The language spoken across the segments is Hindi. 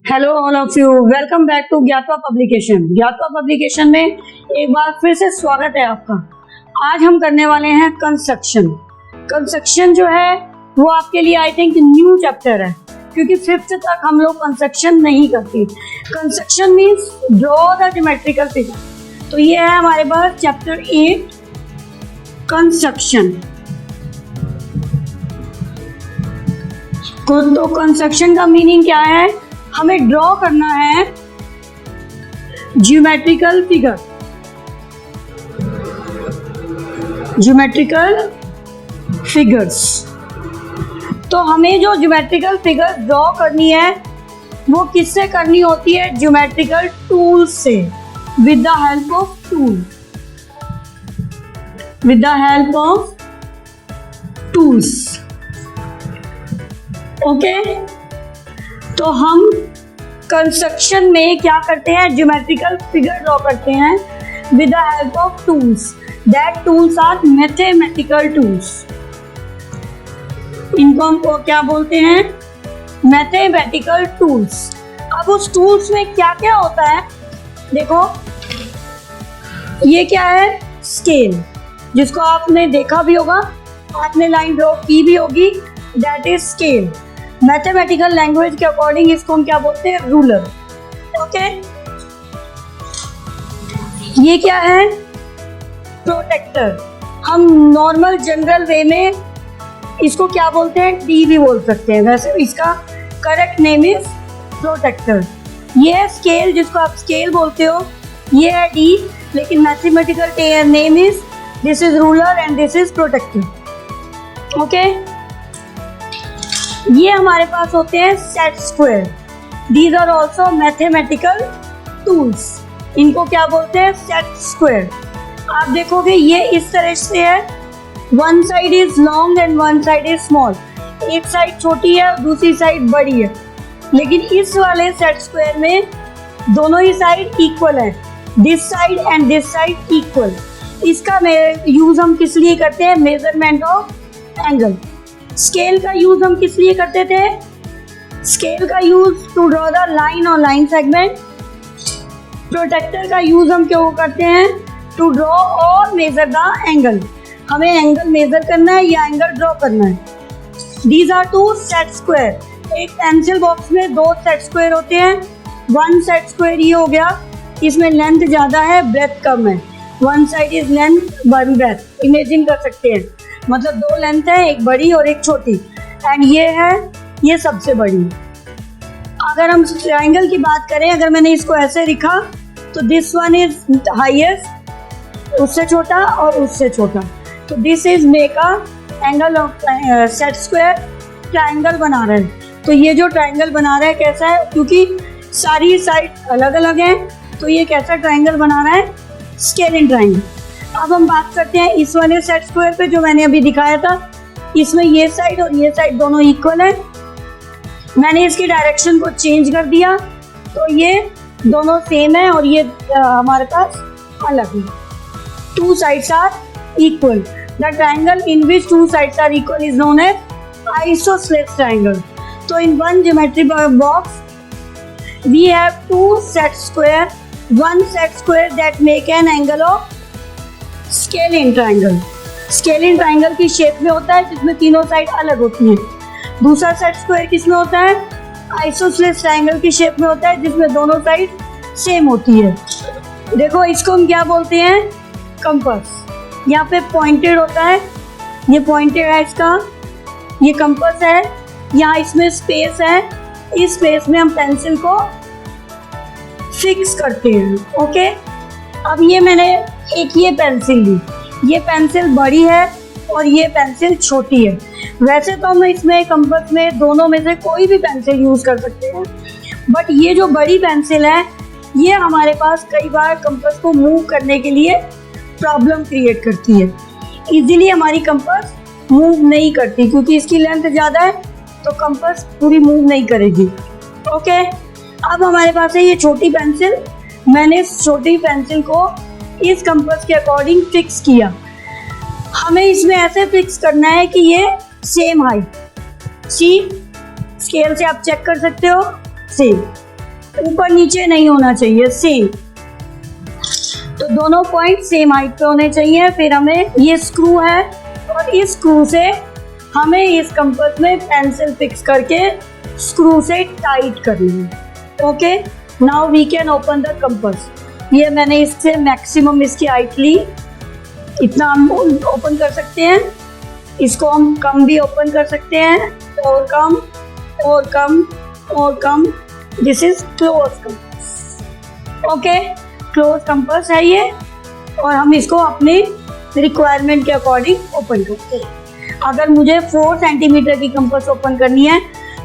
Hello all of you, welcome back to Gyatva publication. Gyatva publication में एक बार फिर से स्वागत है आपका। आज हम करने वाले हैं कंस्ट्रक्शन। कंस्ट्रक्शन जो है वो आपके लिए आई थिंक न्यू चैप्टर है, क्योंकि 5th तक हम लोग कंस्ट्रक्शन नहीं करते। Construction means draw the geometrical figure. तो ये है हमारे पास चैप्टर 8 कंस्ट्रक्शन। तो कंस्ट्रक्शन का मीनिंग क्या है? हमें ड्रॉ करना है ज्योमेट्रिकल फिगर। Geometrical figures. तो हमें जो ज्योमेट्रिकल फिगर ड्रॉ करनी है वो किससे करनी होती है? ज्योमेट्रिकल टूल्स से, with the help of tool. With the help of tools. Okay, तो हम कंस्ट्रक्शन में क्या करते हैं? ज्योमेट्रिकल फिगर ड्रॉ करते हैं with the help of tools. That tools are mathematical tools. इनको हम क्या बोलते हैं? Mathematical tools. अब उस टूल्स में क्या क्या होता है देखो, ये क्या है? स्केल, जिसको आपने देखा भी होगा, आपने लाइन ड्रॉ की भी होगी। That is scale. Mathematical language के अकॉर्डिंग इसको हम क्या बोलते हैं? रूलर। ओके, ये क्या है? प्रोटेक्टर। हम नॉर्मल जनरल वे में इसको क्या बोलते हैं? डी भी बोल सकते हैं, वैसे इसका करेक्ट नेम इज प्रोटेक्टर। ये है स्केल, जिसको आप स्केल बोलते हो, ये है डी, लेकिन mathematical name is this is ruler and this is protractor. Okay, ये हमारे पास होते हैं set square. These are also mathematical tools. इनको क्या बोलते हैं? Set square. आप देखोगे ये इस तरह से है, one side is long and one side is small. एक साइड छोटी है और दूसरी साइड बड़ी है, लेकिन इस वाले सेट स्क्वायर में दोनों ही साइड इक्वल है। This side and this side equal. इसका यूज हम किस लिए करते हैं? Measurement of angle. स्केल का यूज हम किस लिए करते थे? स्केल का use to draw the line और लाइन सेगमेंट। प्रोटेक्टर का यूज हम क्यों करते हैं? टू ड्रॉ और मेजर द एंगल। हमें एंगल मेजर करना है या एंगल ड्रॉ करना है। These are two set square. एक पेंसिल बॉक्स में दो सेट स्क्वायर होते हैं। वन सेट स्क्वायर ये हो गया, इसमें लेंथ ज्यादा है, ब्रेथ कम है। One side is length, one breadth. Imagine कर सकते हैं, मतलब दो लेंथ है, एक बड़ी और एक छोटी, एंड ये है, ये सबसे बड़ी। अगर हम ट्रायंगल की बात करें, अगर मैंने इसको ऐसे लिखा तो दिस वन इज हाईएस्ट, उससे छोटा और उससे छोटा। तो this is make a angle of set square. Triangle बना रहे हैं, तो ये जो ट्रायंगल बना रहा है कैसा है? क्योंकि सारी साइड अलग अलग है, तो ये कैसा ट्रायंगल बना रहा है? Scaling triangle. अब हम बात करते हैं इस वाले सेट स्क्वायर पे जो मैंने अभी दिखाया था। इसमें ये साइड और ये साइड दोनों इक्वल है। मैंने इसकी डायरेक्शन को चेंज कर दिया, तो ये दोनों सेम है और ये हमारे पास अलग है। Two sides are equal. The triangle in which two sides are equal is known as isosceles triangle. तो in one geometry box we have two set square, one set square that make an angle of scaling triangle. Scaling triangle की शेप में होता है, जिसमें तीनों साइड अलग होती हैं। दूसरा सेट स्क्वायर किस में होता है? आइसोसेलेस ट्रायंगल की शेप में होता है, जिसमें दोनों साइड सेम होती है। देखो, इसको हम क्या बोलते हैं? कंपास। यहाँ पे पॉइंटेड होता है, ये पॉइंटेड है इसका, ये कंपास है। यहाँ इसमें स्पेस है, इस स्पेस में हम पेंसिल को फिक्स करते हैं। ओके, अब ये मैंने एक ये पेंसिल ली, ये पेंसिल बड़ी है और ये पेंसिल छोटी है। वैसे तो हम इसमें कंपास में दोनों में से कोई भी पेंसिल यूज कर सकते हैं, बट ये जो बड़ी पेंसिल है ये हमारे पास कई बार कंपास को मूव करने के लिए प्रॉब्लम क्रिएट करती है। इजीली हमारी कंपास मूव नहीं करती, क्योंकि इसकी लेंथ ज़्यादा है, तो कंपास पूरी मूव नहीं करेगी। ओके, अब हमारे पास है ये छोटी पेंसिल। मैंने इस छोटी पेंसिल को इस कंपास के अकॉर्डिंग फिक्स किया। हमें इसमें ऐसे फिक्स करना है कि ये सेम हाइट। सी स्केल से आप चेक कर सकते हो, सेम। ऊपर नीचे नहीं होना चाहिए, सेम। तो दोनों पॉइंट सेम हाइट पे होने चाहिए। फिर हमें ये स्क्रू है और इस स्क्रू से हमें इस कंपास में पेंसिल फिक्स करके स्क्रू से टाइट करनी है। Okay, now we can open the compass. ये मैंने इससे मैक्सिमम इसकी हाइट ली, इतना हम ओपन कर सकते हैं। इसको हम कम भी ओपन कर सकते हैं, और कम और कम और कम। This is close compass. Okay, close compass है ये, और हम इसको अपनी रिक्वायरमेंट के अकॉर्डिंग ओपन करते हैं। अगर मुझे 4 सेंटीमीटर की कंपास ओपन करनी है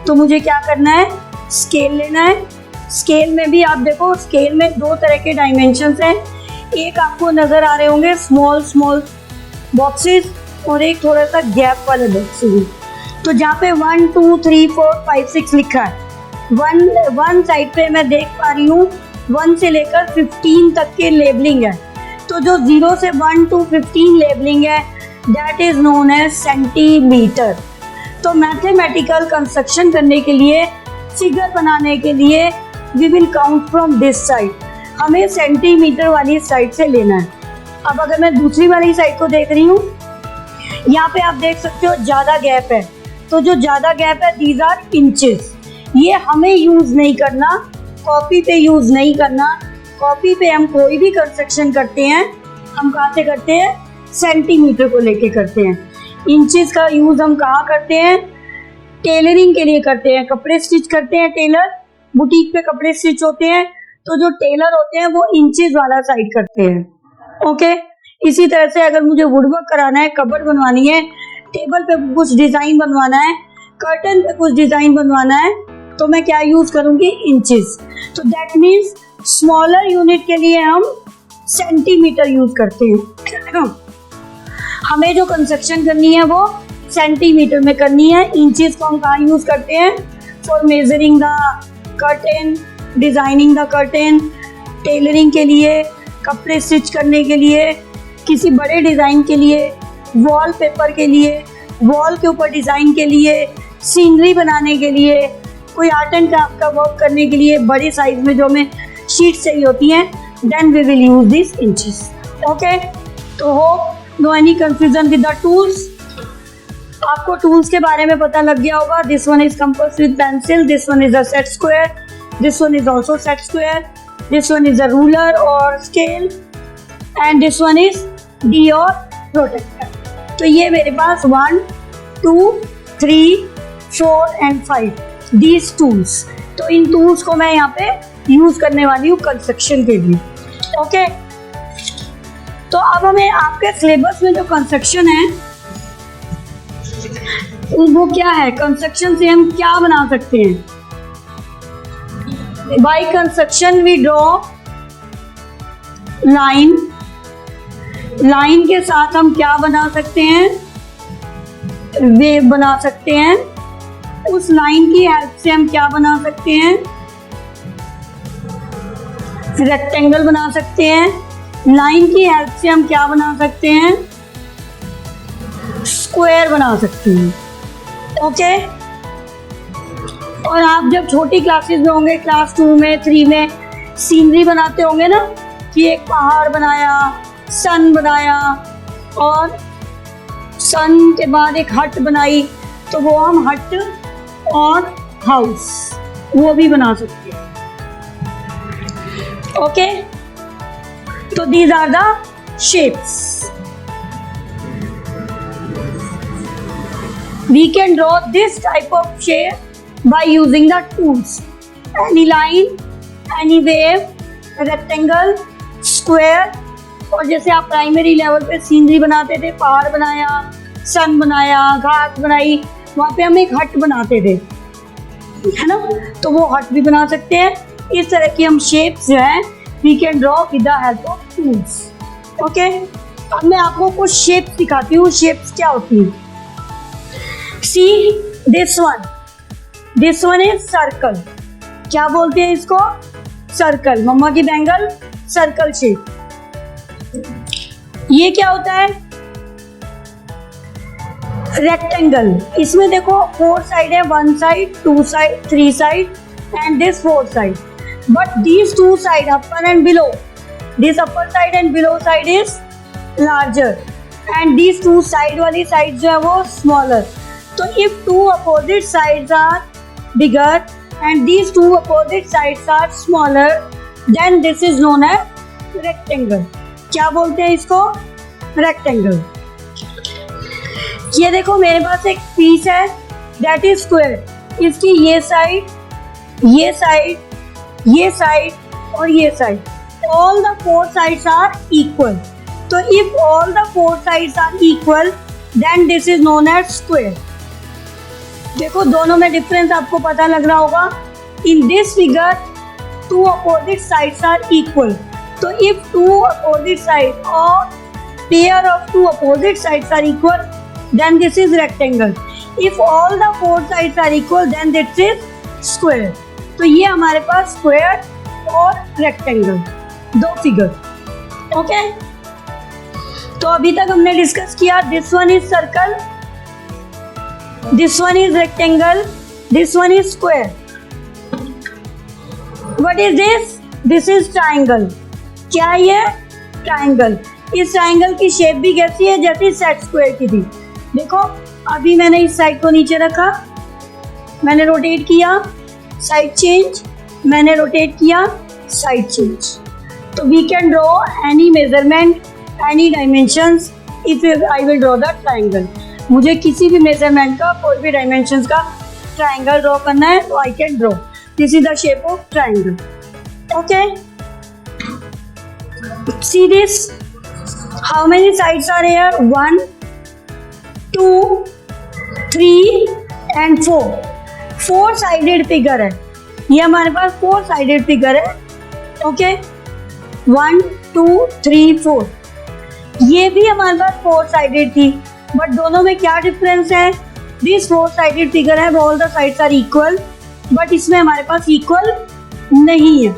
तो मुझे क्या करना है, स्केल लेना है। स्केल में भी आप देखो, स्केल में 2 तरह के डायमेंशंस हैं। एक आपको नज़र आ रहे होंगे स्मॉल स्मॉल बॉक्सेस, और एक थोड़ा सा गैप वाले बॉक्सेस। तो जहाँ पे 1 2 3 4 5 6 लिखा है, वन साइड पे मैं देख पा रही हूँ 1 से लेकर 15 तक के लेबलिंग है। तो जो 0 से 1 to 15 लेबलिंग है, that is known as centimetre. तो मैथमेटिकल कंस्ट्रक्शन करने के लिए, फिगर बनाने के लिए, we will count from this side. हमें सेंटीमीटर वाली साइड से लेना है। अब अगर मैं दूसरी वाली साइड को देख रही हूँ, यहाँ पे आप देख सकते हो ज़्यादा गैप है। तो जो ज़्यादा गैप है, दीज आर इंचेस। ये हमें यूज़ नहीं करना, कॉपी पे यूज़ नहीं करना। कॉपी पे हम कोई भी कंस्ट्रक्शन करते हैं, हम कहाँ से करते हैं, सेंटीमीटर को लेके करते हैं। इंचेस का यूज़ हम कहाँ करते हैं, टेलरिंग के लिए करते हैं। कपड़े स्टिच करते हैं टेलर, बुटीक पे कपड़े स्टिच होते हैं, तो जो टेलर होते हैं वो इंचेस वाला साइड करते हैं। ओके, इसी तरह से अगर मुझे वुडवर्क कराना है, कबर्ड बनवानी है, टेबल पे कुछ डिज़ाइन बनवाना है, कर्टन पे कुछ डिज़ाइन बनवाना है, तो मैं क्या यूज़ करूँगी, इंचेस। तो दैट मीन्स स्मॉलर यूनिट के लिए हम सेंटीमीटर यूज़ करते हैं। हमें जो कंस्ट्रक्शन करनी है वो सेंटीमीटर में करनी है। इंचेस को हम कहाँ यूज़ करते हैं, for measuring the curtain, designing the curtain, tailoring के लिए, कपड़े स्टिच करने के लिए, किसी बड़े डिज़ाइन के लिए, वॉल पेपर के लिए, वॉल के ऊपर डिज़ाइन के लिए, सीनरी बनाने के लिए, कोई आर्ट एंड क्राफ्ट का वर्क करने के लिए, बड़े साइज में जो हमें शीट्स चाहिए होती हैं, then we will use this inches. Okay, तो hope no any confusion with the tools. आपको टूल्स के बारे में पता लग गया होगा। This one is compass with pencil, this one is a set square, this one is also set square, this one is a ruler और scale, and this one is D और प्रोटेक्टर। तो ये मेरे पास 1 2 3 4 एंड 5 दीज टूल्स। तो इन टूल्स को मैं यहाँ पे यूज करने वाली हूँ कंस्ट्रक्शन के लिए। ओके, तो अब हमें आपके सिलेबस में जो कंस्ट्रक्शन है वो क्या है, कंस्ट्रक्शन से हम क्या बना सकते हैं। By construction we draw line. Line के साथ हम क्या बना सकते हैं, वेव बना सकते हैं। उस लाइन की हेल्प से हम क्या बना सकते हैं, रेक्टेंगल बना सकते हैं। लाइन की हेल्प से हम क्या बना सकते हैं, स्क्वायर बना सकते हैं। ओके, और आप जब छोटी क्लासेस में होंगे, क्लास 2 में 3 में, सीनरी बनाते होंगे ना, कि एक पहाड़ बनाया, सन बनाया, और सन के बाद एक हट बनाई, तो वो हम हट और हाउस वो भी बना सकते हैं। ओके, तो these are the shapes. We can draw this type of shape by using the tools. Any line, any wave, rectangle, square। और जैसे आप प्राइमरी लेवल पे सीनरी बनाते थे, पहाड़ बनाया, सन बनाया, घास बनाई, वहाँ पे हम एक हट बनाते थे, है ना, तो वो हट भी बना सकते हैं। इस तरह की हम शेप्स जो है we can draw with the help of tools. Okay, अब मैं आपको कुछ शेप्स दिखाती हूँ। शेप्स क्या होती हैं, See this one. This one is circle. क्या बोलते हैं इसको, सर्कल। मम्मा की बैंगल, सर्कल शेप। ये क्या होता है, रेक्टेंगल। इसमें देखो 4 साइड है, 1 side, 2 side, 3 side and this 4 side. but these two side, upper and below, this upper side and below side is larger and these two side वाली side जो है वो smaller. तो if two opposite sides are bigger and these two opposite sides are smaller, then this is known as rectangle. क्या बोलते हैं इसको? Rectangle. ये देखो मेरे पास एक पीस है that is square. इसकी ये साइड, ये साइड, ये साइड और ये side, all the four sides are equal. तो if all the four sides are equal, then this is known as square. देखो दोनों में डिफरेंस आपको पता लग रहा होगा. In this figure, two opposite sides are equal. तो if two opposite sides or pair of two opposite sides are equal, then this is rectangle. If all the four sides are equal, then this is square. तो ये हमारे पास square और rectangle दो फिगर. ओके, तो अभी तक हमने डिस्कस किया this one is circle, this one is rectangle, this one is square. What is this? This is triangle. क्या है ये? ट्राइंगल. इस ट्राइंगल की शेप भी कैसी है? जैसे सेट स्क्वायर की थी. देखो अभी मैंने इस साइड को नीचे रखा, मैंने रोटेट किया, साइड चेंज, मैंने रोटेट किया, साइड चेंज. तो we can draw any measurement, any dimensions if I will draw the triangle. मुझे किसी भी मेजरमेंट का, कोई भी डायमेंशंस का ट्राइंगल ड्रॉ करना है तो I can draw. This is the shape of triangle. Okay, see this, how many sides are here? 1 2 3 and 4. 4 sided figure है. ये हमारे पास 4 sided figure है. ओके, 1 2 3 4. ये भी हमारे पास 4 sided थी, बट दोनों में क्या डिफरेंस है? दिस 4 sided figure है, all the sides are equal, but इसमें हमारे पास इक्वल नहीं है.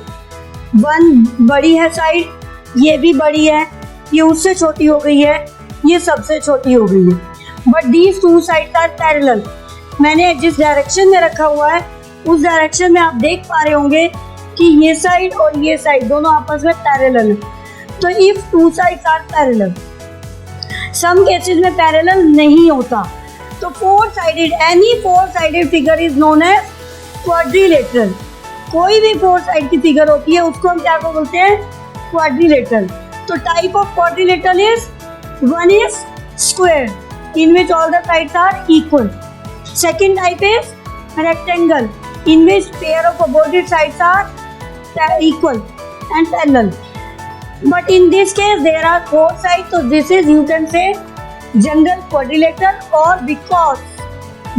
1 बड़ी है साइड, ये भी बड़ी है, ये उससे छोटी हो गई है, ये सबसे छोटी हो गई है. But these two sides are parallel. मैंने जिस डायरेक्शन में रखा हुआ है उस डायरेक्शन में आप देख पा रहे होंगे कि ये साइड और ये साइड दोनों आपस में पैरेलल है. तो if two sides are parallel, some cases में पैरेलल नहीं होता. तो four sided, any four sided figure is known as quadrilateral. कोई भी फोर साइड की फिगर होती है उसको हम क्या बोलते हैं? क्वाड्रिलेटरल. तो type of quadrilateral is, one is square in which all the sides are equal. Second type is rectangle in which pair of opposite sides are equal and parallel. But in this case there are four sides, so this is, you can say, general quadrilateral, or because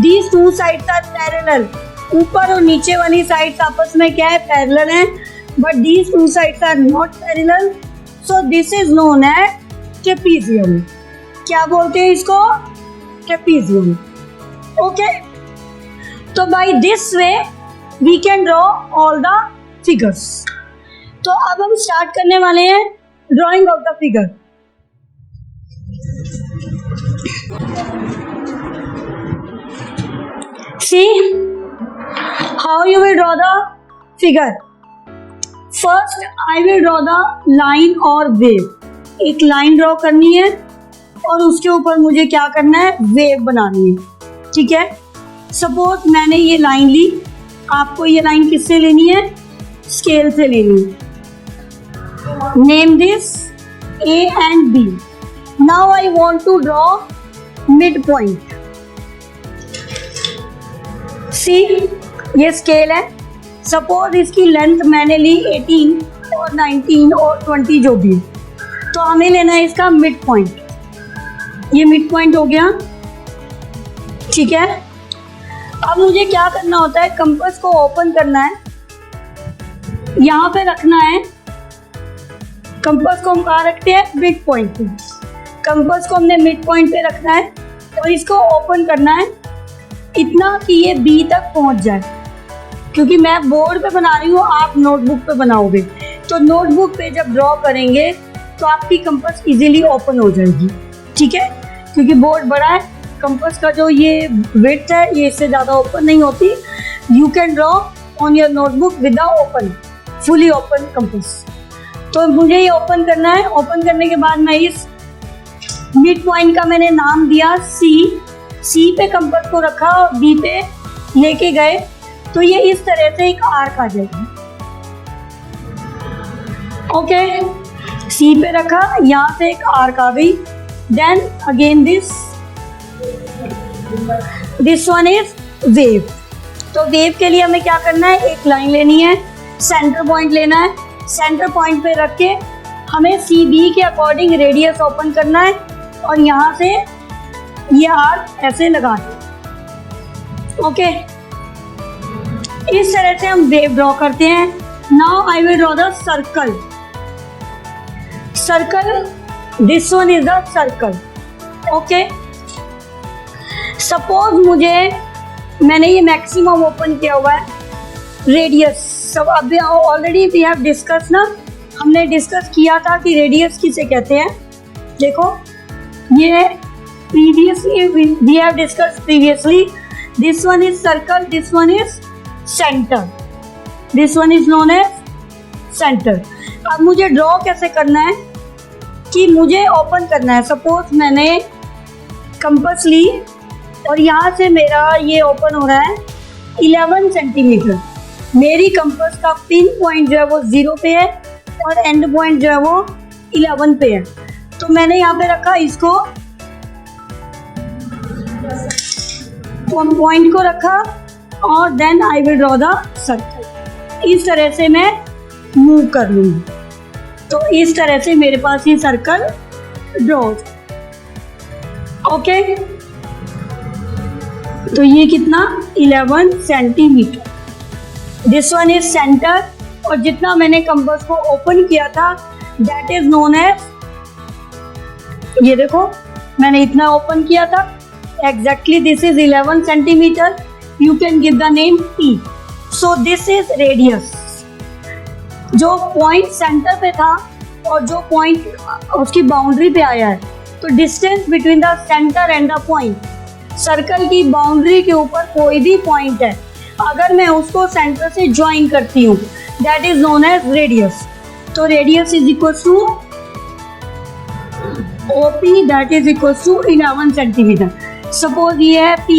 these two sides are parallel, ऊपर और नीचे वाली साइड्स आपस में क्या है? पैरेलल है. But these two sides are not parallel, so this is known as trapezium. क्या बोलते हैं इसको? Trapezium. Okay. तो by this way we can draw all the figures. तो अब हम स्टार्ट करने वाले हैं drawing of the figure. See how you will draw the figure. First I will draw the line और वेव. एक लाइन ड्रॉ करनी है और उसके ऊपर मुझे क्या करना है? वेव बनानी है. ठीक है, सपोज मैंने ये लाइन ली, आपको ये लाइन किससे लेनी है? स्केल से लेनी है. Name this A and B. Now I want to draw mid point. C, ये स्केल है. सपोज इसकी लेंथ मैंने ली 18 और 19 और 20 जो भी, तो हमें लेना है इसका मिड पॉइंट. ये मिड पॉइंट हो गया. ठीक है, अब मुझे क्या करना होता है? कंपास को ओपन करना है, यहाँ पे रखना है. कंपास को हम कहाँ रखते हैं? मिड पॉइंट पे. कंपास को हमने मिड पॉइंट पे रखना है और इसको ओपन करना है इतना कि ये बी तक पहुँच जाए. क्योंकि मैं बोर्ड पे बना रही हूँ, आप नोटबुक पे बनाओगे, तो नोटबुक पे जब ड्रॉ करेंगे तो आपकी कंपास इजीली ओपन हो जाएगी. ठीक है, क्योंकि बोर्ड बड़ा है, कंपास का जो ये विड्थ है ये इससे ज़्यादा ओपन नहीं होती. You can draw on your notebook with the open. Fully open compass. तो मुझे ये ओपन करना है। ओपन करने के बाद मैं इस मिड पॉइंट का मैंने नाम दिया सी पे कंपास को रखा और बी पे लेके गए, तो ये इस तरह से एक आर्क आ जाएगा। ओके, सी पे रखा, यहाँ से एक आर्क आ गई। Then again this one is wave. तो वेव के लिए हमें क्या करना है, एक लाइन लेनी है, सेंटर पॉइंट लेना है, सेंटर पॉइंट पे रख के हमें सी बी के अकॉर्डिंग रेडियस ओपन करना है और यहाँ से ये आर्क ऐसे लगा दें। ओके, इस तरह से हम वेव ड्रॉ करते हैं। Now I will draw the circle. This one is the circle. Okay, suppose मैंने ये मैक्सिमम ओपन किया हुआ है, रेडियस सब अभी ऑलरेडी वी हैव डिस्कस ना, हमने डिस्कस किया था कि रेडियस किसे कहते हैं। देखो ये previously we have discuss previously, this one is circle, this one is centre, this one is known as centre. अब मुझे ड्रॉ कैसे करना है कि मुझे ओपन करना है। सपोज मैंने कंपास ली और यहाँ से मेरा ये ओपन हो रहा है 11 सेंटीमीटर। मेरी कंपास का पिन पॉइंट जो है वो 0 पे है और एंड पॉइंट जो है वो 11 पे है। तो मैंने यहाँ पे रखा इसको, पॉइंट को रखा और then I will draw the circle. इस तरह से मैं मूव कर लूँगी, तो इस तरह से मेरे पास ये सर्कल ड्रॉ। ओके, तो ये कितना 11 centimetre. This one is centre और जितना मैंने कंपास को ओपन किया था दैट इज नोन एज, ये देखो मैंने इतना ओपन किया था exactly, this is 11 centimetre. You can give the name P। So this is radius. जो पॉइंट सेंटर पे था और जो पॉइंट उसकी बाउंड्री पे आया है, तो distance between the centre and the point, circle की बाउंड्री के ऊपर कोई भी पॉइंट है, अगर मैं उसको सेंटर से ज्वाइन करती हूँ that is known as radius. तो radius is equal to OP, that is equal to 11 centimetre. Suppose ये है P,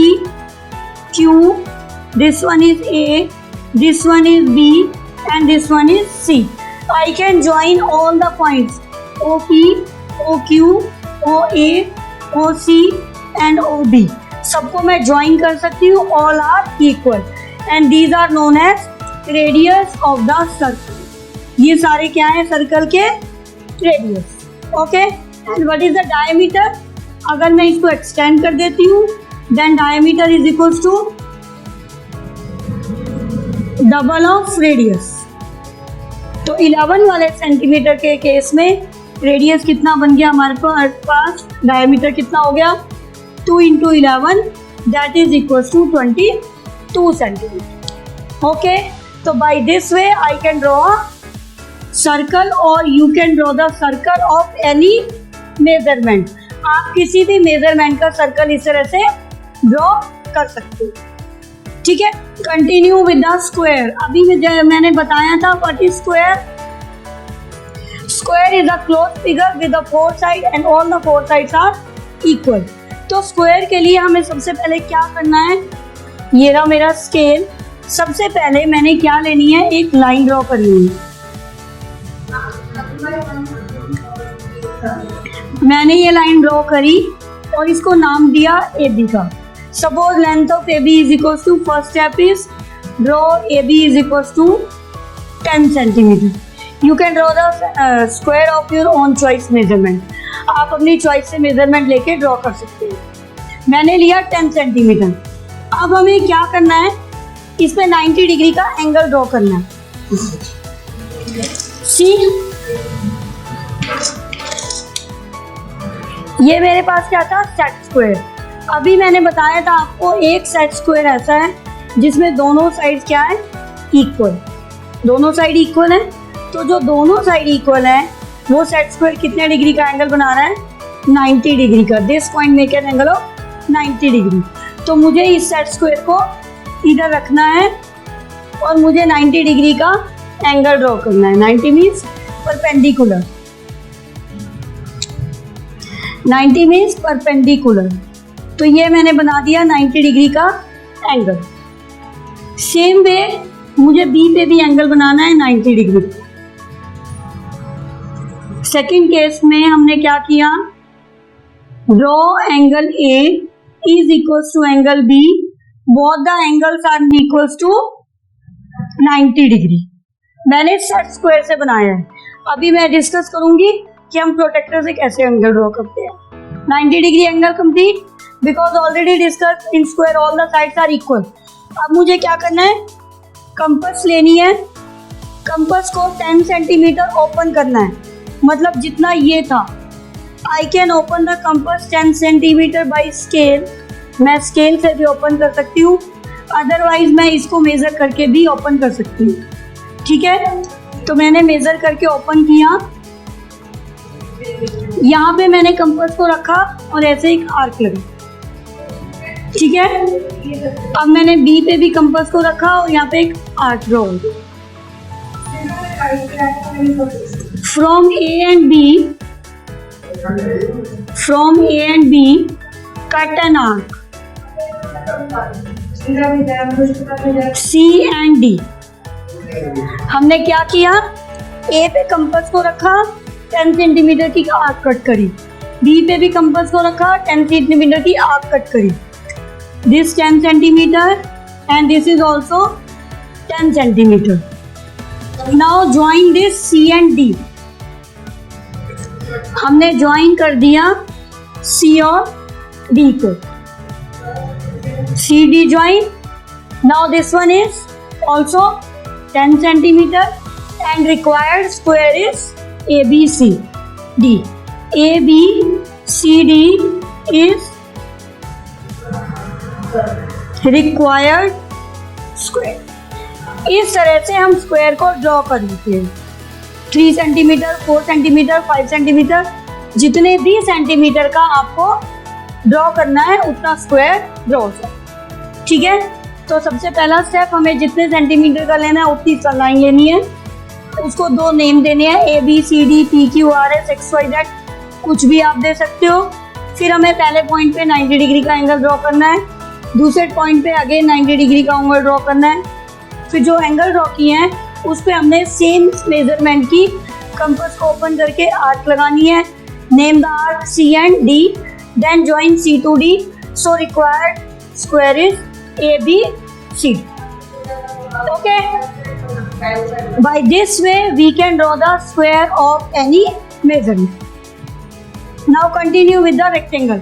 Q, this one is A, this one is B and this one is C. I can join all the points OP, OQ, OA, OC and OB. सबको मैं ज्वाइन कर सकती हूँ, all are equal and these are known as radius of the circle. ये सारे क्या हैं सर्कल के radius. Okay, and what is the diameter? अगर मैं इसको एक्सटेंड कर देती हूँ then diameter is equals to double of radius. तो 11 वाले सेंटीमीटर के केस में रेडियस कितना बन गया हमारे पास, डायमीटर कितना हो गया 2 × 11 that is equal to 22 centimetre. Okay, तो by this way I can draw a circle और you can draw the circle of any measurement. आप किसी भी मेजरमेंट का सर्कल इस तरह से ड्रॉ कर सकते हो। ठीक है, कंटिन्यू विद द स्क्वायर। अभी मैंने बताया था what is square. Square is a close figure with the 4 side and all the 4 sides are equal. तो स्क्वायर के लिए हमें सबसे पहले क्या करना है, ये रहा मेरा स्केल। सबसे पहले मैंने क्या लेनी है, एक लाइन ड्रॉ करनी है। मैंने ये लाइन ड्रॉ करी और इसको नाम दिया AB का। Suppose length of AB is equals to, first step is draw AB is equals to 10 centimeter. You can draw the square of your own choice measurement. आप अपनी चॉइस से मेजरमेंट लेके ड्रॉ कर सकते हैं। मैंने लिया 10 सेंटीमीटर। अब हमें क्या करना है, इस पे 90 डिग्री का एंगल ड्रॉ करना है। सी, ये मेरे पास क्या था, सेट स्क्वायर। अभी मैंने बताया था आपको एक सेट स्क्वायर ऐसा है जिसमें दोनों साइड क्या है, इक्वल। दोनों साइड इक्वल है, तो जो दोनों साइड इक्वल है वो सेट स्क्वायर कितने डिग्री का एंगल बना रहा है, 90 डिग्री का। This point make an angle of 90 degree. तो मुझे इस सेट स्क्वायर को इधर रखना है और मुझे 90 डिग्री का एंगल ड्रॉ करना है। 90 मीन्स परपेंडिकुलर, 90 मीन्स परपेंडिकुलर। तो ये मैंने बना दिया 90 डिग्री का एंगल। सेम वे मुझे बी पे भी एंगल बनाना है 90 डिग्री। सेकंड केस में हमने क्या किया, draw angle A is equals to angle B, both the angles are equals to 90 degree. मैंने सेट स्क्वायर से बनाया है। अभी मैं डिस्कस करूंगी कि हम प्रोटेक्टर से कैसे एंगल ड्रॉ करते हैं। 90 degree angle complete, because already discuss in square all the sides are equal. अब मुझे क्या करना है, कंपास लेनी है, कंपास को 10 सेंटीमीटर ओपन करना है, मतलब जितना ये था। I can open the compass 10 centimetre by scale, मैं स्केल से भी ओपन कर सकती हूँ, अदरवाइज मैं इसको मेजर करके भी ओपन कर सकती हूँ। ठीक है, तो मैंने मेजर करके ओपन किया, यहाँ पे मैंने कंपास को रखा और ऐसे एक आर्क लगा। ठीक है, अब मैंने बी पे भी कंपास को रखा और यहाँ पे एक arc draw. From A and B, from A and B cut an arc C and D. हमने क्या किया, ए पे कंपास को रखा, 10 सेंटीमीटर की आर्क कट करी, बी पे भी कंपास को रखा, 10 सेंटीमीटर की आर्क कट करी। This 10 centimeter and this is also 10 centimeter. Now join this C and D. हमने ज्वाइन कर दिया C और D को, C D join. Now this one is also 10 centimeter and required square is ABC D. ABCD is required square. इस तरह से हम स्क्वायर को ड्रॉ कर लेते हैं। 3 सेंटीमीटर, 4 सेंटीमीटर, 5 सेंटीमीटर, जितने भी सेंटीमीटर का आपको ड्रॉ करना है उतना स्क्वायर ड्रॉ करें। ठीक है, तो सबसे पहला स्टेप, हमें जितने सेंटीमीटर का लेना है उतनी लाइन लेनी है, उसको 2 नेम देने हैं, A B C D P Q R S X Y Z, कुछ भी आप दे सकते हो। फिर हमें पहले पॉइंट पे 90 डिग्री का एंगल ड्रॉ करना है, दूसरे पॉइंट पे अगेन 90 डिग्री का एंगल ड्रॉ करना है। फिर जो एंगल ड्रॉ किए हैं उस पे हमने सेम मेजरमेंट की कंपास को ओपन करके आर्क लगानी है। Name the arc C and D, then join C to D, so required square is A B C. Okay, by this way we can draw the square of any measurement. Now continue with the rectangle.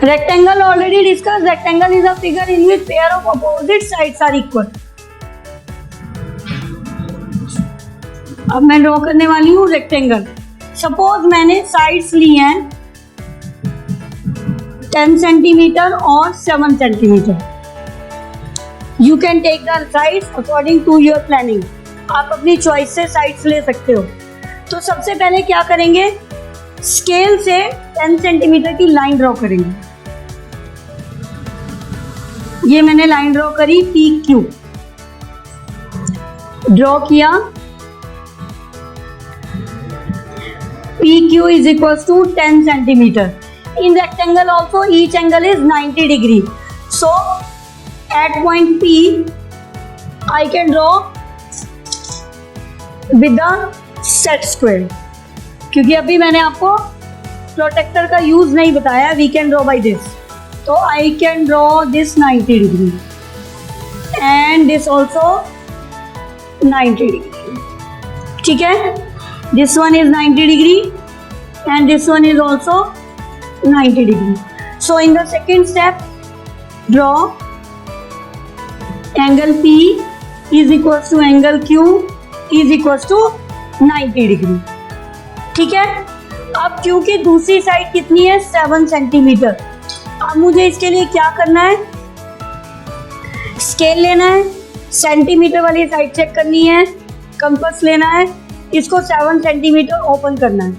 Rectangle already discussed. Rectangle is a figure in which pair of opposite sides are equal. अब मैं ड्रॉ करने वाली हूँ रेक्टेंगल। सपोज मैंने साइड्स ली हैं 10 सेंटीमीटर और 7 centimetre. You can take the sides according to your planning. आप अपनी चॉइस से साइड्स ले सकते हो। तो सबसे पहले क्या करेंगे, स्केल से 10 सेंटीमीटर की लाइन ड्रॉ करेंगे। ये मैंने लाइन ड्रॉ करी, पी क्यू ड्रॉ किया। P Q is equal to 10 centimetre. In rectangle also each angle is 90 degree. So at point P I can draw with the set square. क्योंकि अभी मैंने आपको प्रोटेक्टर का यूज नहीं बताया, we can draw by this. तो I can draw this 90 degree and this also 90 degree. ठीक है, this one is 90 degree and this one is also 90 degree. So in the second step, draw angle P is equal to angle Q is equal to 90 degree. ठीक है, अब Q की दूसरी साइड कितनी है, 7 सेंटीमीटर। अब मुझे इसके लिए क्या करना है, स्केल लेना है, सेंटीमीटर वाली साइड चेक करनी है, कंपास लेना है, इसको 7 सेंटीमीटर ओपन करना है।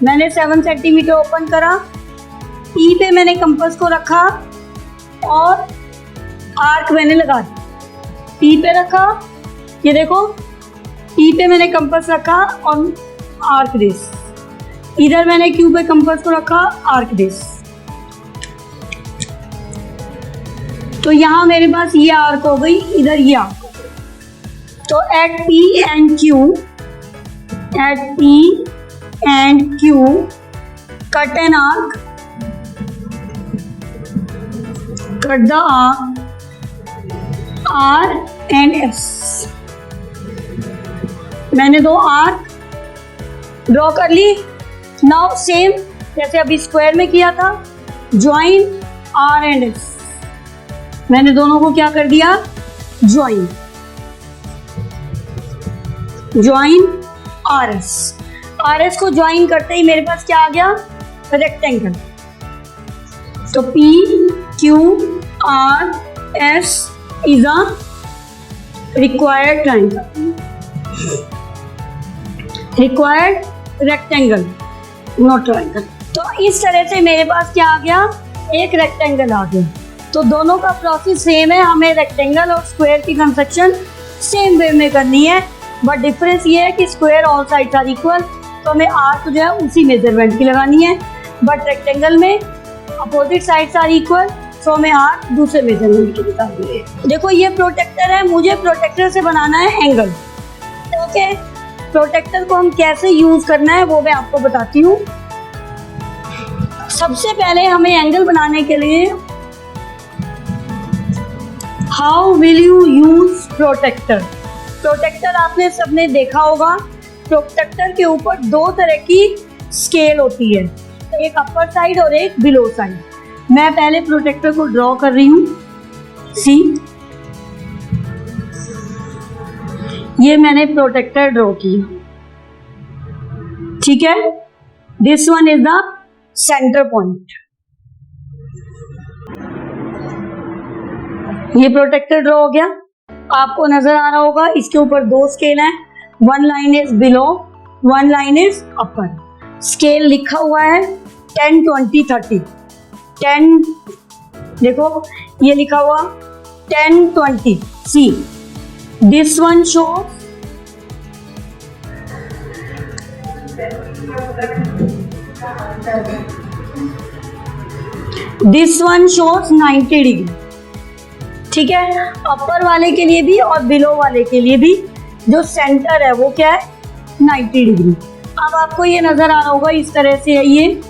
मैंने 7 सेंटीमीटर ओपन करा, ई पे मैंने कंपास को रखा और आर्क मैंने लगा दिया। पी पे रखा, ये देखो पी पे मैंने कंपास रखा और आर्क दिस। इधर मैंने क्यू पे कंपास को रखा, आर्क दिस। तो यहाँ मेरे पास ये आर्क हो गई, इधर ये आर्क। तो at P and Q, cut an arc, cut the arc R and S. मैंने दो आर्क ड्रॉ कर ली। नाउ सेम जैसे अभी स्क्वायर में किया था, ज्वाइन आर एंड एस। मैंने दोनों को क्या कर दिया, ज्वाइन आर एस को ज्वाइन करते ही मेरे पास क्या आ गया, रेक्टेंगल। तो P Q R S is a required triangle, required rectangle, not triangle. तो इस तरह से मेरे पास क्या आ गया, एक रेक्टेंगल आ गया। तो दोनों का प्रोसेस सेम है, हमें रेक्टेंगल और स्क्वायर की कंस्ट्रक्शन सेम वे में करनी है, बट डिफरेंस ये है कि square all sides are equal, तो हमें आर्क जो है उसी मेजरमेंट की लगानी है, बट रेक्टेंगल में अपोजिट साइड्स आर इक्वल, तो हमें आर्क दूसरे मेजरमेंट की लगानी है। देखो ये प्रोटेक्टर है, मुझे प्रोटेक्टर से बनाना है एंगल। ओके, प्रोटेक्टर को हम कैसे यूज करना है वो मैं आपको बताती हूँ। सबसे पहले हमें एंगल बनाने के लिए how will you use protractor. Protractor आपने सबने देखा होगा, प्रोटेक्टर के ऊपर दो तरह की स्केल होती है, एक अपर साइड और एक बिलो साइड। मैं पहले प्रोटेक्टर को ड्रॉ कर रही हूँ। सी, ये मैंने प्रोटेक्टर ड्रॉ किया, ठीक है। This one is the centre point. ये प्रोटेक्टर ड्रॉ हो गया, आपको नजर आ रहा होगा। इसके ऊपर दो स्केल हैं, one line is below, one line is upper. Scale लिखा हुआ है 10 20 30। 10 देखो ये लिखा हुआ 10 20। See, this one shows this one shows 90 degree, ठीक है। अपर वाले के लिए भी और बिलो वाले के लिए भी जो सेंटर है वो क्या है, 90 डिग्री। अब आपको ये नजर आ रहा होगा, इस तरह से है ये।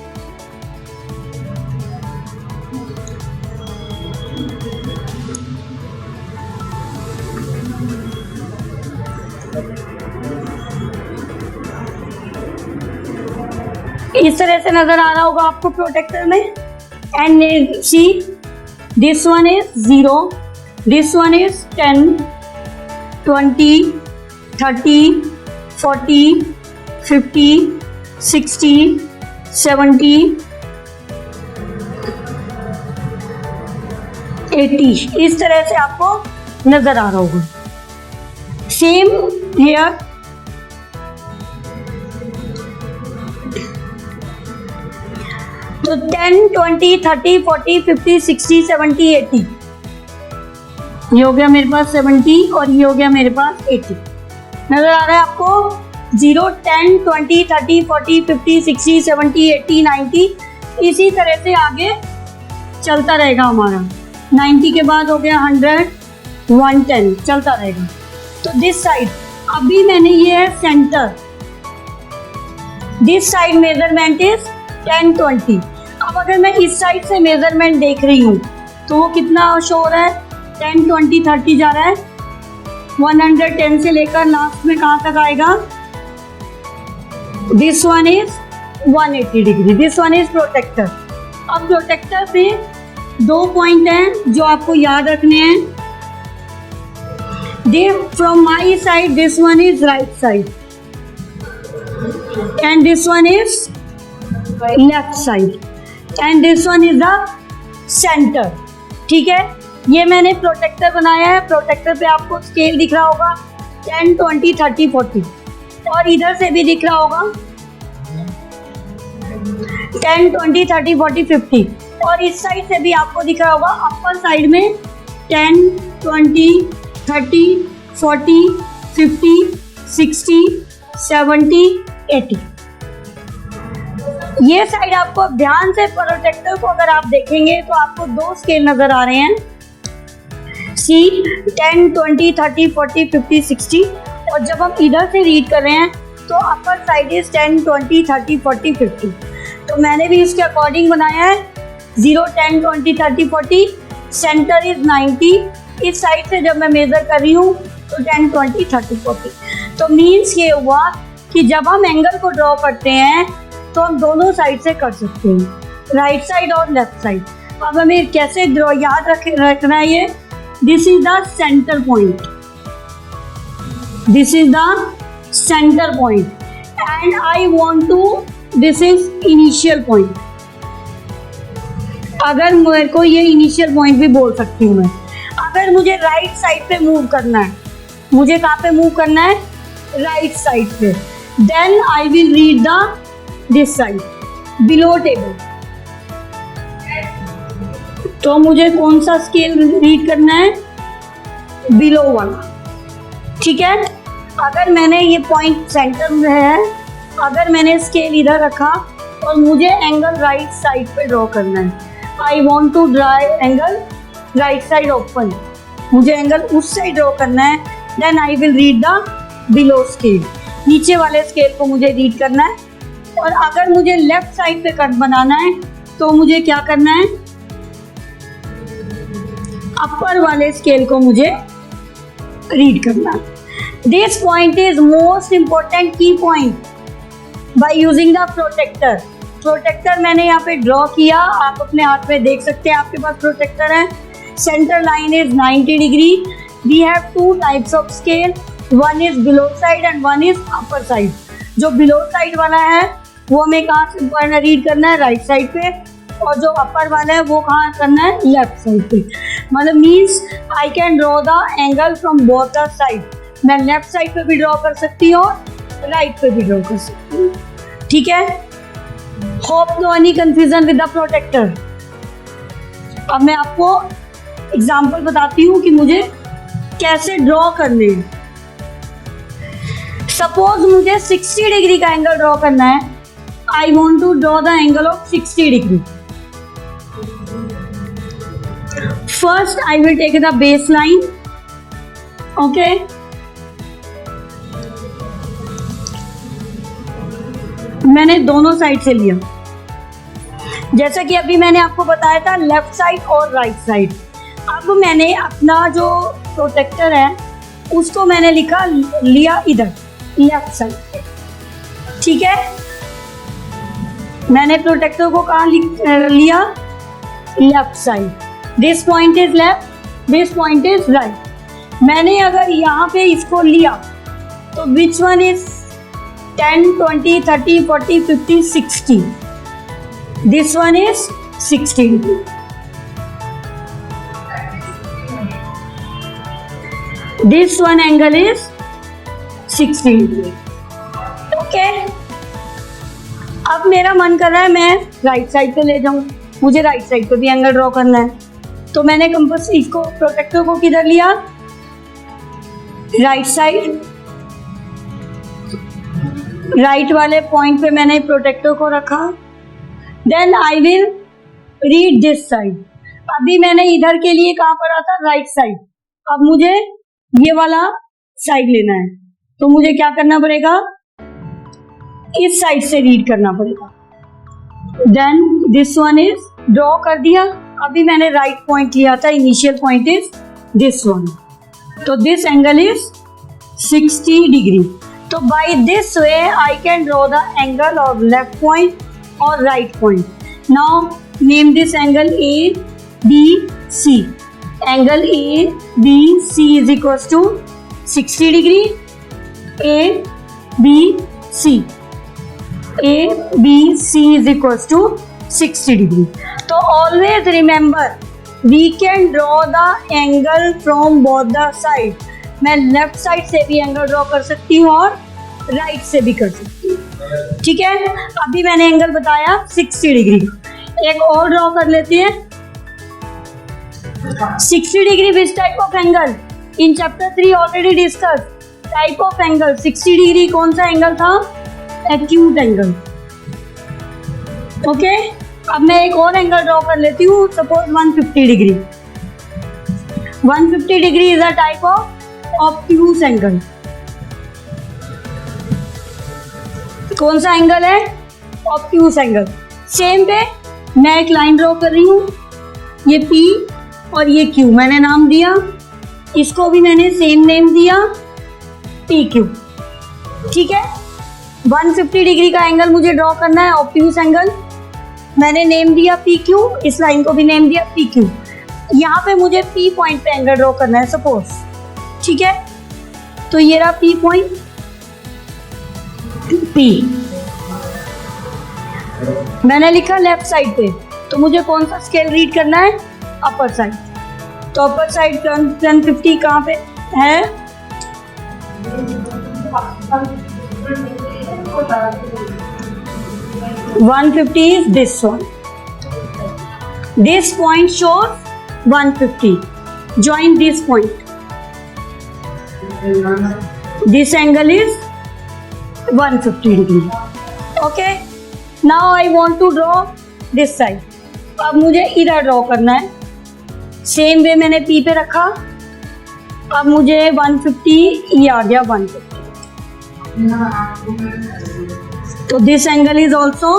इस तरह से नजर आ रहा होगा आपको प्रोटेक्टर में। And see, this one is 0, this one is 10 20 30 40 50 60 70 80। इस तरह से आपको नजर आ रहा होगा। सेम हेयर, तो 10 20 30 40 50 60 70 80। ये हो गया मेरे पास 70 और ये हो गया मेरे पास 80। नजर आ रहा है आपको 0 10 20 30 40 50 60 70 80 90। इसी तरह से आगे चलता रहेगा हमारा। 90 के बाद हो गया 100 110, चलता रहेगा। तो दिस साइड, अभी मैंने ये है centre, this side measurement is 10 20। अब अगर मैं इस साइड से मेजरमेंट देख रही हूँ तो वो कितना शो हो रहा है, 10 20 30 जा रहा है। 110 से लेकर लास्ट में कहाँ तक आएगा, this one is 180 degree. This one is protractor. अब प्रोटेक्टर पे दो पॉइंट हैं जो आपको याद रखने हैं। From my side this one is right side and this one is left side and this one is the centre, ठीक है। ये मैंने प्रोटेक्टर बनाया है। प्रोटेक्टर पे आपको स्केल दिख रहा होगा 10 20 30 40 और इधर से भी दिख रहा होगा 10, 20, 30, 40, 50 और इस साइड से भी आपको दिख रहा होगा अपर साइड में 10, 20, 30, 40, 50, 60, 70, 80। ये साइड आपको ध्यान से प्रोटेक्टर को अगर आप देखेंगे तो आपको दो स्केल नजर आ रहे हैं, सी 10, 20, 30, 40, 50, 60 और जब हम इधर से रीड कर रहे हैं तो अपर साइड इज 10, 20, 30, 40, 50। तो मैंने भी इसके अकॉर्डिंग बनाया है 0, 10, 20, 30, 40, सेंटर इज 90। इस साइड से जब मैं मेजर कर रही हूँ तो 10, 20, 30, 40। तो मीन्स ये हुआ कि जब हम एंगल को ड्रॉ करते हैं तो हम दोनों साइड से कर सकते हैं, राइट साइड और लेफ्ट साइड। अब हमें कैसे ड्रॉ याद रखना है ये, this is the centre point, this is the centre point and I want to, this is initial point. अगर मेरे को ये इनिशियल पॉइंट भी बोल सकती हूँ मैं। अगर मुझे राइट साइड पे मूव करना है, मुझे कहाँ पे मूव करना है, राइट साइड पे, then I will read the this side below table. तो मुझे कौन सा स्केल रीड करना है, बिलो वाला, ठीक है। अगर मैंने ये पॉइंट सेंटर में है, अगर मैंने स्केल इधर रखा और मुझे एंगल राइट साइड पे ड्रॉ करना है, I want to draw angle right side open, मुझे एंगल उस साइड ड्रॉ करना है, then I will read the below scale, नीचे वाले स्केल को मुझे रीड करना है। और अगर मुझे लेफ्ट साइड पे कट बनाना है तो मुझे क्या करना है, अपर वाले स्केल को मुझे रीड करना है। This point is most important key point by using the protector. Protector मैंने यहाँ पे ड्रॉ किया, आप अपने हाथ में देख सकते हैं, आपके पास प्रोटेक्टर है। Centre line is 90 degree. We have two types of scale, one is below side and one is upper side. जो बिलो साइड वाला है वो हमें कहाँ से रीड करना है, राइट साइड पे, और जो अपर वाला है वो कहाँ करना है, लेफ्ट साइड पे। मतलब means I can draw the angle from both the side. मैं लेफ्ट साइड पे भी ड्रॉ कर सकती हूँ और राइट पे भी ड्रॉ कर सकती हूँ, ठीक है। Hope no any confusion with the protractor. अब मैं आपको एग्जाम्पल बताती हूँ कि मुझे कैसे ड्रॉ करने हैं। सपोज मुझे 60 डिग्री का एंगल ड्रॉ करना है, I want to draw the angle of 60 degree. First I will take the base line, okay. मैंने दोनों साइड से लिया, जैसा कि अभी मैंने आपको बताया था लेफ्ट साइड और राइट साइड। अब मैंने अपना जो प्रोटेक्टर है उसको मैंने लिया इधर लेफ्ट साइड पे, ठीक है। मैंने प्रोटेक्टर को कहाँ लिया, left side. This point is left, this point is right. मैंने अगर यहाँ पे इसको लिया तो which one is 10, 20, 30, 40, 50, 60। This one is 60 degree. This one angle is 60 degree, okay. अब मेरा मन कर रहा है मैं राइट साइड पे ले जाऊं, मुझे राइट साइड पे भी एंगल ड्रॉ करना है। तो मैंने कंपास इसको प्रोटेक्टर को किधर लिया, राइट साइड। राइट वाले पॉइंट पे मैंने प्रोटेक्टर को रखा, then I will read this side. अभी मैंने इधर के लिए कहाँ पर आता, राइट साइड। अब मुझे ये वाला साइड लेना है तो मुझे क्या करना पड़ेगा, इस साइड से रीड करना पड़ेगा। Then this one is draw कर दिया। अभी मैंने राइट पॉइंट लिया था, initial point is this one, तो दिस एंगल इज 60 डिग्री। तो by this way I can draw the angle of left point और right point. Now name this angle A B C. Angle A B C is equal to 60 degree. A B C, A B C is equals to 60 degree. So always remember we can draw the angle from both the side. मैं लेफ्ट साइड से भी एंगल ड्रॉ कर सकती हूँ और राइट से भी कर सकती हूँ। ठीक है, अभी मैंने एंगल बताया 60 डिग्री। एक और ड्रॉ कर लेते हैं। 60 degree which type of angle? In chapter 3 already discuss type of angle. 60 degree कौन सा एंगल था? Acute angle. ओके, अब मैं एक और एंगल ड्रॉ कर लेती हूँ। Suppose 150 degree. 150 degree is a type of obtuse angle. कौन सा एंगल है? Obtuse angle. सेम वे मैं एक लाइन ड्रॉ कर रही हूँ, ये P और ये Q मैंने नाम दिया, इसको भी मैंने सेम नेम दिया PQ। ठीक है, 150 डिग्री का एंगल मुझे ड्रॉ करना है, ऑब्ट्यूज एंगल। मैंने नेम दिया PQ, इस लाइन को भी नेम दिया PQ। यहाँ पे मुझे P पॉइंट पे एंगल ड्रॉ करना है सपोज। ठीक है, तो ये रहा P पॉइंट, P मैंने लिखा लेफ्ट साइड पे, तो मुझे कौन सा स्केल रीड करना है? Upper side. तो अपर साइड 150 कहाँ पे है? $150 is this one. This point shows 150. Join this point. This angle is 150 degree. Okay. Now I want to draw this side. अब मुझे इधर ड्रॉ करना है। सेम वे मैंने P पे रखा। अब मुझे 150, ये आ गया 150। तो this angle is also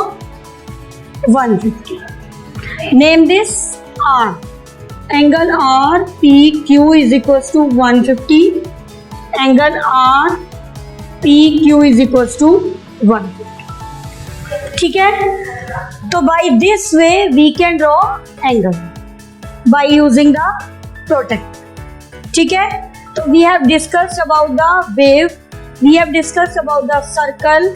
150। Name this R। Angle R PQ is equal to 150। Angle R PQ is equal to 150। ठीक है, तो by this way we can draw angle by using the protractor. ठीक है, तो we have discussed about the wave, we have discussed about the circle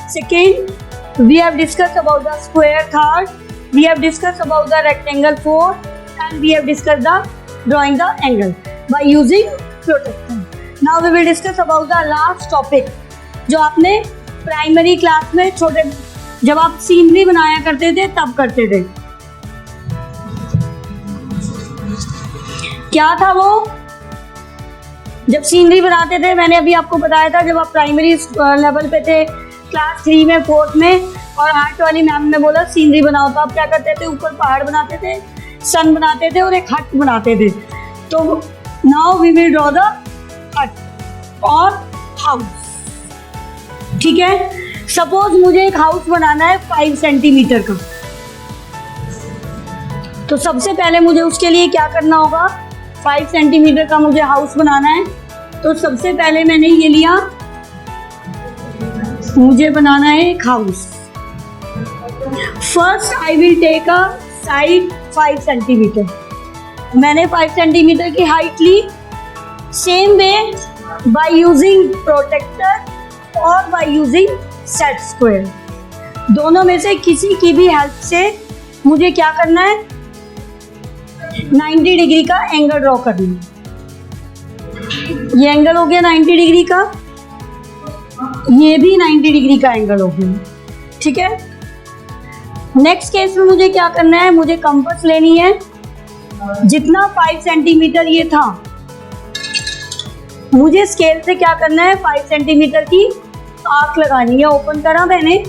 second, we have discussed about the square third, we have discussed about the rectangle fourth, and we have discussed the drawing the angle by using protractor. Now we will discuss about the last topic जो आपने प्राइमरी क्लास में छोटे जब आप सीनरी बनाया करते थे तब करते थे। क्या था वो? जब सीनरी बनाते थे, मैंने अभी आपको बताया था, जब आप प्राइमरी लेवल पे थे, क्लास 3 में 4th में, और आर्ट वाली मैम ने बोला सीनरी बनाओ, तो आप क्या करते थे? ऊपर पहाड़ बनाते थे, सन बनाते थे और एक हट बनाते थे। तो now we will draw the hut और हाउस। ठीक है, सपोज मुझे एक हाउस बनाना है 5 सेंटीमीटर का, तो सबसे पहले मुझे उसके लिए क्या करना होगा? 5 सेंटीमीटर का मुझे हाउस बनाना है, तो सबसे पहले मैंने ये लिया, मुझे बनाना है एक house. First I will take a side 5 centimetre. मैंने 5 सेंटीमीटर की हाइट ली। Same way by using protractor और बाय यूजिंग सेट स्क्वायर, दोनों में से किसी की भी हेल्प से मुझे क्या करना है? 90 डिग्री का एंगल ड्रॉ करना है। ये एंगल हो गया 90 डिग्री का, ये भी 90 डिग्री का एंगल हो गया। ठीक है, नेक्स्ट केस में मुझे क्या करना है? मुझे कंपास लेनी है। जितना 5 सेंटीमीटर ये था, मुझे स्केल से क्या करना है? 5 सेंटीमीटर की आर्क लगानी है। ओपन करा मैंने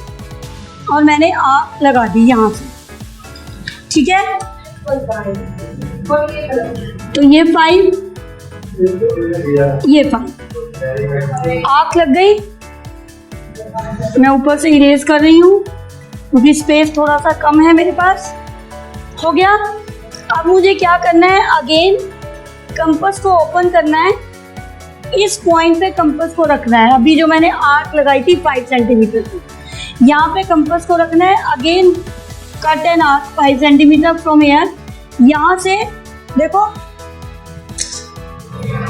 और मैंने आर्क लगा दी यहाँ से। ठीक है, तो ये 5, ये 5 आर्क लग गई। मैं ऊपर से इरेज कर रही हूँ क्योंकि स्पेस थोड़ा सा कम है मेरे पास। हो गया। अब मुझे क्या करना है? अगेन कंपास को ओपन करना है, इस पॉइंट पे कंपास को रखना है। अभी जो मैंने आर्क लगाई थी 5 सेंटीमीटर की, यहाँ पे कंपास को रखना है। Again cut an arc 5 centimetre from here. यहाँ से देखो,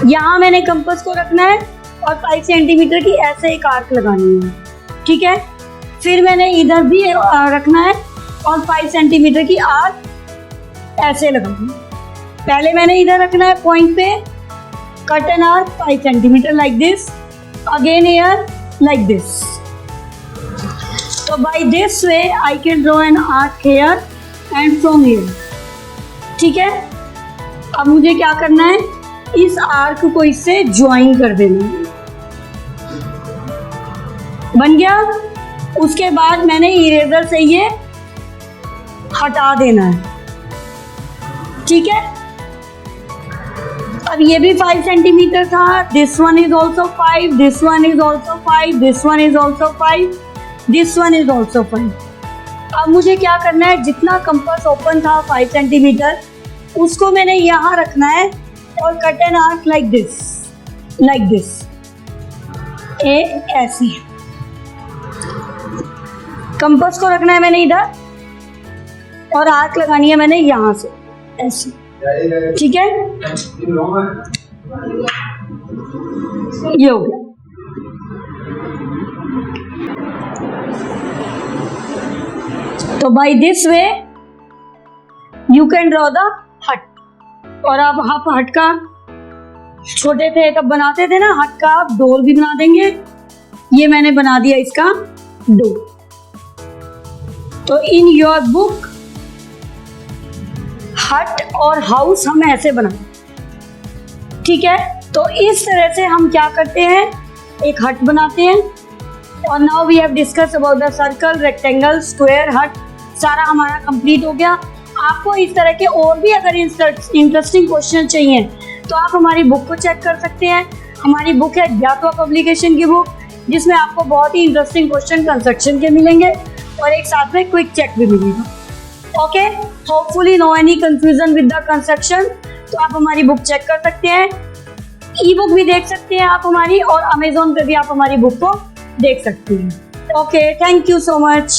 यहाँ मैंने कंपास को रखना है और 5 सेंटीमीटर की ऐसे एक आर्क लगानी है। ठीक है, फिर मैंने इधर भी रखना है और 5 सेंटीमीटर की आर्क ऐसे लगानी है। पहले मैंने इधर रखना है पॉइंट पे, cut an arc 5 centimetre like this, again here like this. So by this way I can draw an arc here and from here. ठीक है, अब मुझे क्या करना है, इस आर्क को इससे ज्वाइन कर देना है। बन गया। उसके बाद मैंने इरेजर से ये हटा देना है। ठीक है, अब ये भी 5 सेंटीमीटर था। This one is also 5, this one is also 5, this one is also 5, this one is also 5। अब मुझे क्या करना है, जितना कंपास ओपन था 5 सेंटीमीटर उसको मैंने यहाँ रखना है और cut an arc like this, ऐसे कंपास को रखना है मैंने इधर और आर्क लगानी है मैंने यहाँ से ऐसे। ठीक है, ये हो गया। तो by this way you can draw the hut. और अब आप हट का, छोटे थे तब बनाते थे ना हट का, आप डोर भी बना देंगे। ये मैंने बना दिया इसका डोर। तो इन योर बुक हट और हाउस हम ऐसे बनाते। ठीक है, तो इस तरह से हम क्या करते हैं, एक हट बनाते हैं। और now we have discuss about the circle, rectangle, square, hut, सारा हमारा कंप्लीट हो गया। आपको इस तरह के और भी अगर इंटरेस्टिंग क्वेश्चन चाहिए तो आप हमारी बुक को चेक कर सकते हैं। हमारी बुक है ज्ञातवा पब्लिकेशन की बुक, जिसमें आपको बहुत ही इंटरेस्टिंग क्वेश्चन कंस्ट्रक्शन के मिलेंगे और एक साथ में क्विक चेक भी मिलेगा। Okay, hopefully no any confusion with the construction. तो आप हमारी बुक चेक कर सकते हैं, ई बुक भी देख सकते हैं आप हमारी, और अमेजोन पे भी आप हमारी बुक को देख सकते हैं। Okay, thank you so much.